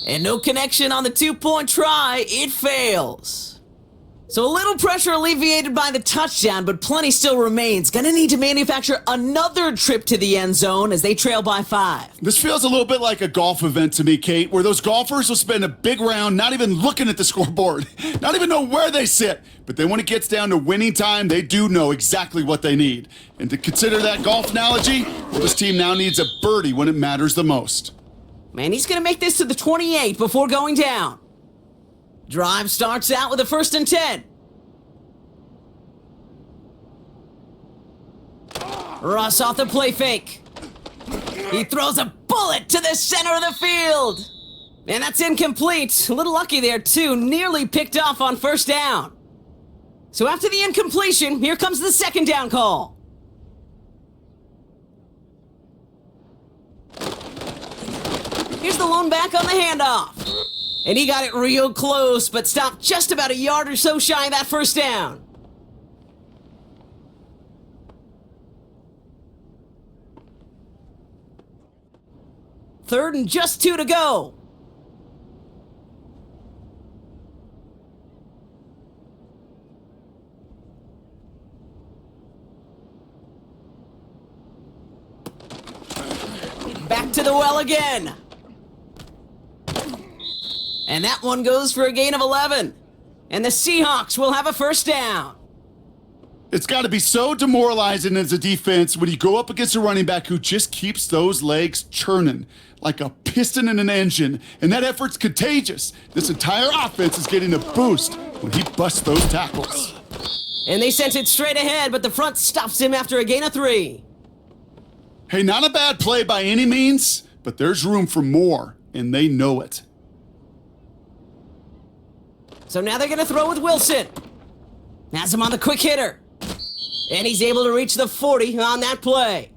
And no connection on the 2-point try. It fails. So a little pressure alleviated by the touchdown, but plenty still remains. Gonna need to manufacture another trip to the end zone as they trail by 5. This feels a little bit like a golf event to me, Kate, where those golfers will spend a big round not even looking at the scoreboard, not even know where they sit. But then when it gets down to winning time, they do know exactly what they need. And to consider that golf analogy, well, this team now needs a birdie when it matters the most. Man, he's gonna make this to the 28 before going down. Drive starts out with a 1st and 10. Russ off the play fake. He throws a bullet to the center of the field. And that's incomplete. A little lucky there, too. Nearly picked off on 1st down. So after the incompletion, here comes the 2nd down call. Here's the lone back on the handoff. And he got it real close, but stopped just about a yard or so shy of that 1st down. Third and just 2 to go. Back to the well again. And that one goes for a gain of 11. And the Seahawks will have a 1st down. It's got to be so demoralizing as a defense when you go up against a running back who just keeps those legs churning like a piston in an engine, and that effort's contagious. This entire offense is getting a boost when he busts those tackles. And they sent it straight ahead, but the front stops him after a gain of 3. Hey, not a bad play by any means, but there's room for more, and they know it. So now they're going to throw with Wilson. Has him on the quick hitter. And he's able to reach the 40 on that play.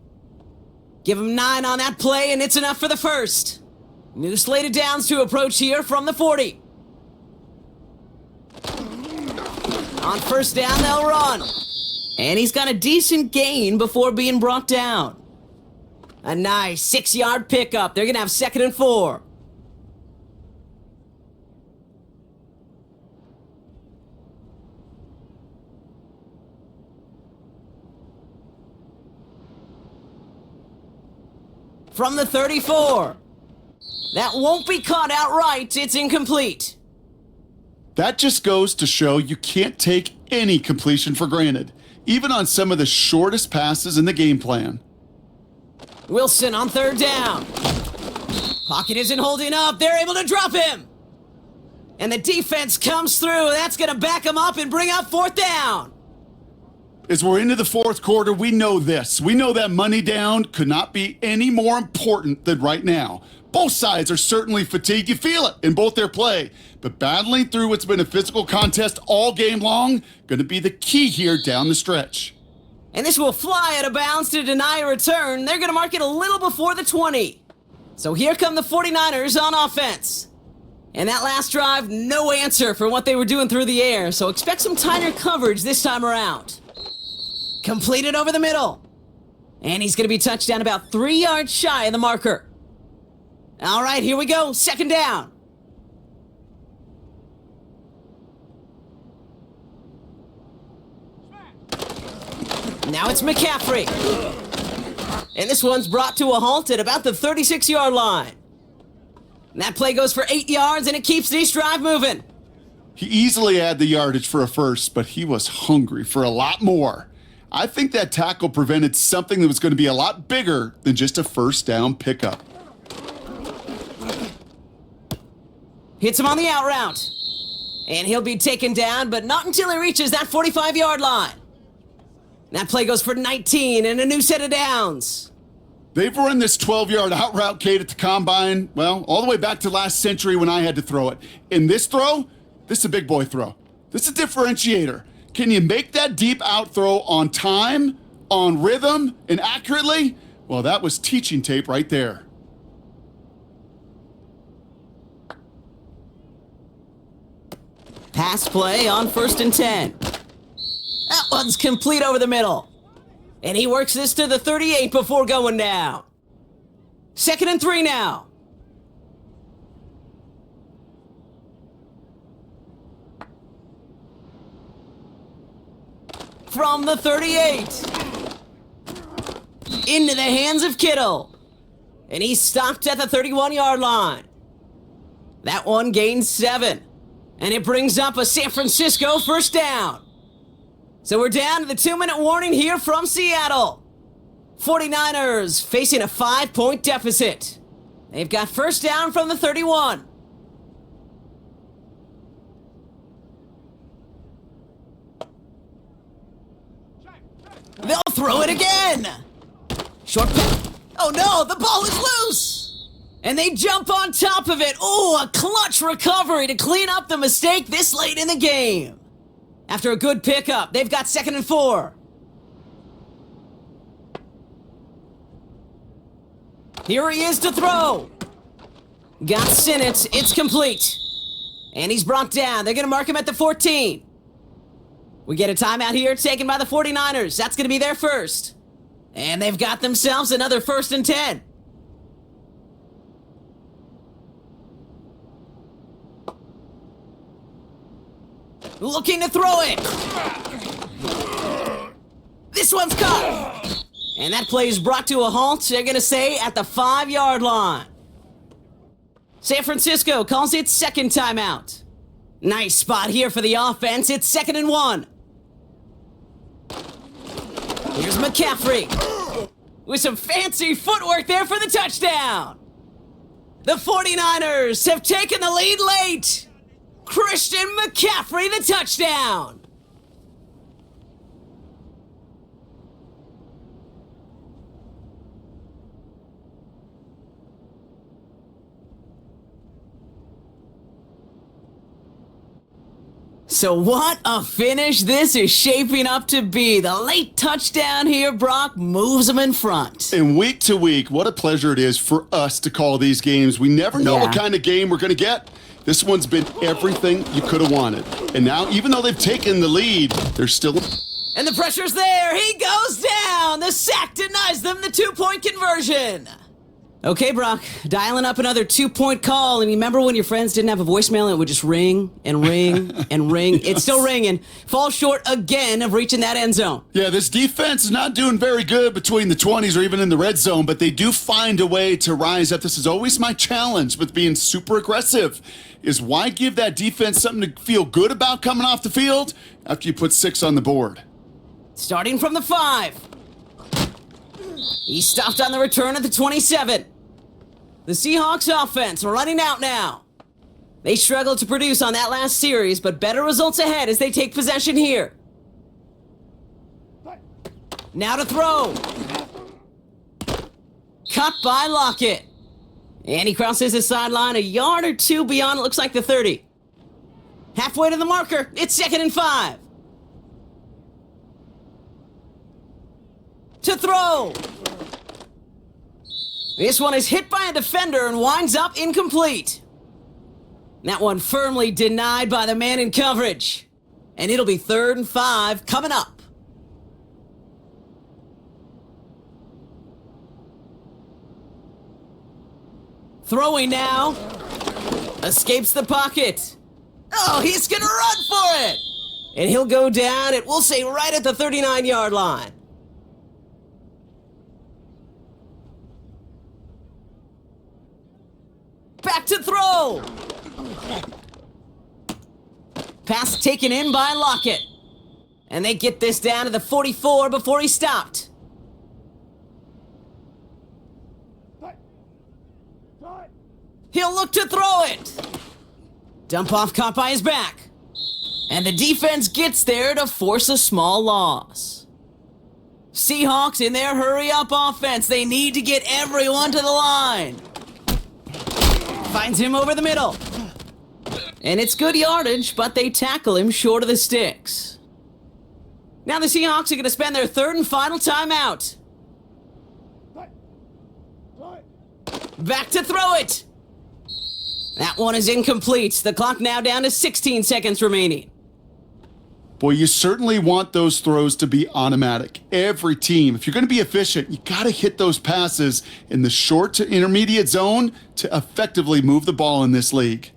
Give him 9 on that play, and it's enough for the first. New slate of downs to approach here from the 40. On first down, they'll run. And he's got a decent gain before being brought down. A nice 6-yard pickup. They're going to have 2nd and 4. From the 34. That won't be caught outright. It's incomplete. That just goes to show you can't take any completion for granted, even on some of the shortest passes in the game plan. Wilson on 3rd down. Pocket isn't holding up. They're able to drop him. And the defense comes through. That's going to back him up and bring up 4th down. As we're into the 4th quarter, we know this. We know that money down could not be any more important than right now. Both sides are certainly fatigued. You feel it in both their play. But battling through what's been a physical contest all game long, going to be the key here down the stretch. And this will fly out of bounds to deny a return. They're going to mark it a little before the 20. So here come the 49ers on offense. And that last drive, no answer for what they were doing through the air. So expect some tighter coverage this time around. Completed over the middle. And he's going to be touched down about 3 yards shy of the marker. All right, here we go. 2nd down. Now it's McCaffrey. And this one's brought to a halt at about the 36-yard line. And that play goes for 8 yards, and it keeps this drive moving. He easily had the yardage for a first, but he was hungry for a lot more. I think that tackle prevented something that was going to be a lot bigger than just a 1st down pickup. Hits him on the out route. And he'll be taken down, but not until he reaches that 45-yard line. That play goes for 19 and a new set of downs. They've run this 12-yard out route, Kate, at the combine, well, all the way back to last century when I had to throw it. In this throw, this is a big boy throw. This is a differentiator. Can you make that deep out throw on time, on rhythm, and accurately? Well, that was teaching tape right there. Pass play on 1st and 10. That one's complete over the middle. And he works this to the 38 before going down. 2nd and 3 now. From the 38. Into the hands of Kittle. And he's stopped at the 31-yard line. That one gains 7. And it brings up a San Francisco 1st down. So we're down to the 2-minute warning here from Seattle. 49ers facing a 5-point deficit. They've got 1st down from the 31. They'll throw it again. Short pass. Oh no, the ball is loose. And they jump on top of it. Oh, a clutch recovery to clean up the mistake this late in the game. After a good pickup, they've got 2nd and 4. Here he is to throw. Got Sinnott. It's complete. And he's brought down. They're going to mark him at the 14. We get a timeout here taken by the 49ers. That's going to be their first. And they've got themselves another 1st and 10. Looking to throw it. This one's caught. And that play is brought to a halt, they're going to say, at the 5-yard line. San Francisco calls it 2nd timeout. Nice spot here for the offense. It's 2nd and 1. Here's McCaffrey with some fancy footwork there for the touchdown. The 49ers have taken the lead late. Christian McCaffrey, the touchdown. So what a finish this is shaping up to be. The late touchdown here, Brock, moves them in front. And week to week, what a pleasure it is for us to call these games. We never know what kind of game we're going to get. This one's been everything you could have wanted. And now, even though they've taken the lead, they're still... And the pressure's there. He goes down. The sack denies them the 2-point conversion. Okay, Brock, dialing up another 2-point call. And remember when your friends didn't have a voicemail and it would just ring and ring and ring? Yes. It's still ringing. Falls short again of reaching that end zone. Yeah, this defense is not doing very good between the 20s or even in the red zone, but they do find a way to rise up. This is always my challenge with being super aggressive, is why give that defense something to feel good about coming off the field after you put 6 on the board? Starting from the 5. He stopped on the return at the 27. The Seahawks offense running out now. They struggled to produce on that last series, but better results ahead as they take possession here. Now to throw. Cut by Lockett. And he crosses the sideline a yard or two beyond, it looks like the 30. Halfway to the marker, it's 2nd and 5. To throw. This one is hit by a defender and winds up incomplete. That one firmly denied by the man in coverage. And it'll be 3rd and 5 coming up. Throwing now. Escapes the pocket. Oh, he's gonna run for it. And he'll go down, it will say right at the 39-yard line. Back to throw. Pass taken in by Lockett. And they get this down to the 44 before he stopped. He'll look to throw it. Dump off caught by his back. And the defense gets there to force a small loss. Seahawks in their hurry-up offense. They need to get everyone to the line. Finds him over the middle. And it's good yardage, but they tackle him short of the sticks. Now the Seahawks are going to spend their 3rd and final timeout. Back to throw it. That one is incomplete. The clock now down to 16 seconds remaining. Boy, you certainly want those throws to be automatic. Every team, if you're going to be efficient, you got to hit those passes in the short to intermediate zone to effectively move the ball in this league.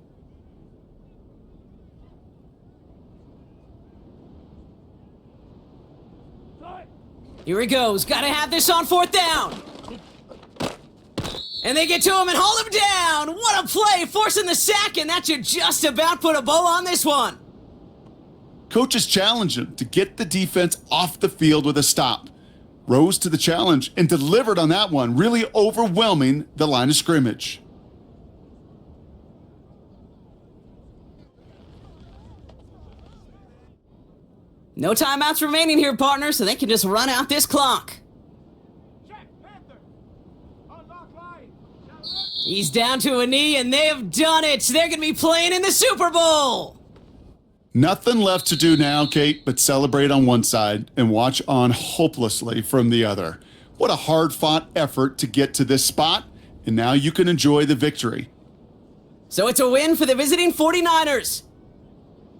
Here he goes. Got to have this on 4th down. And they get to him and hold him down. What a play, forcing the sack, and that should just about put a bow on this one. Coaches challenged him to get the defense off the field with a stop. Rose to the challenge and delivered on that one, really overwhelming the line of scrimmage. No timeouts remaining here, partner, so they can just run out this clock. He's down to a knee, and they have done it. They're going to be playing in the Super Bowl. Nothing left to do now, Kate, but celebrate on one side and watch on hopelessly from the other. What a hard-fought effort to get to this spot, and now you can enjoy the victory. So it's a win for the visiting 49ers.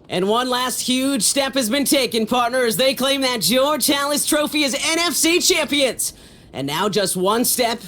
And one last huge step has been taken, partner, as they claim that George Halas Trophy as NFC champions. And now just one step